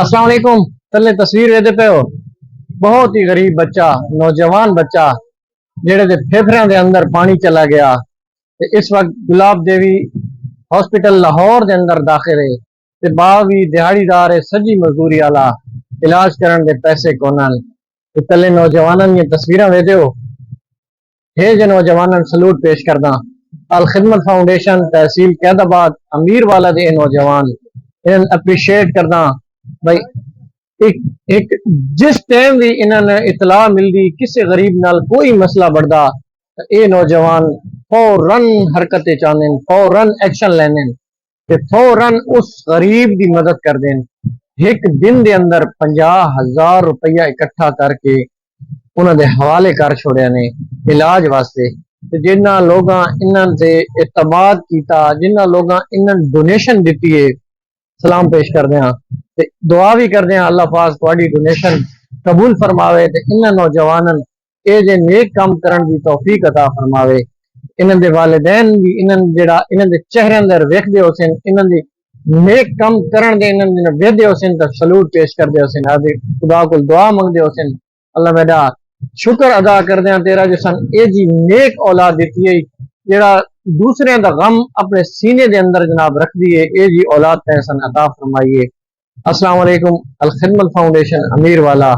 अस्सलाम वालेकुम। थल्ले तस्वीर वेदे पे हो, बहुत ही गरीब बच्चा, नौजवान बच्चा जेड़े दे फेफड़ियां दे अंदर पानी चला गया ते इस वक्त गुलाब देवी हॉस्पिटल लाहौर दे अंदर दाखिल है ते बाप भी दिहाड़ीदार है, सजी मजदूरी वाला, इलाज करन दे पैसे कोनन ते थल्ले नौजवानन ये तस्वीरां वेदे हो। हे जे नौजवानन सलूट पेश करदा। अल खिदमत फाउंडेशन तहसील कैदाबाद अमीर वाला दे नौजवान इन अप्रीशिएट करदा भाई। एक एक जिस टाइम भी इन्होंने इतला मिलती किसी गरीब नाल कोई मसला बढ़ता तो ये नौजवान फौरन हरकतें चाहते हैं, फौरन एक्शन लेने ते फौरन उस गरीब की मदद कर दें। एक दिन के अंदर 50,000 रुपया इकट्ठा करके उन्होंने हवाले कर छोड़े ने इलाज वास्ते। जिन्ना लोग इन्होंने एतमाद किया, जिन्ना लोग इन्होंने डोनेशन दी है, सलाम पेश करते हैं ते दुआ भी करते हैं अल्लाह पाक तुम्हारी डोनेशन कबूल फरमावे ते इन्हां नौजवानन ये जे नेक काम करन दी तौफीक अता फरमावे। इन्हां दे वालिदैन भी इन्हां जेड़ा इन्हां दे चेहरे अंदर वेखदे होसन, इन्हां दे नेक काम करन दे इन्हां दे वेखदे होसन तो सलूट पेश करदे होसन, आदि खुदा को दुआ मंगदे होसन अल्लाह मेरा शुक्र अदा करदे हैं तेरा जो सन ए जी नेक औलाद दी है जेड़ा दूसरे का गम अपने सीने के अंदर जनाब रख दिए, ये जी औलाद तहसन अता फरमाइए। अस्सलाम वालेकुम। अल खिदमत फाउंडेशन अमीर वाला।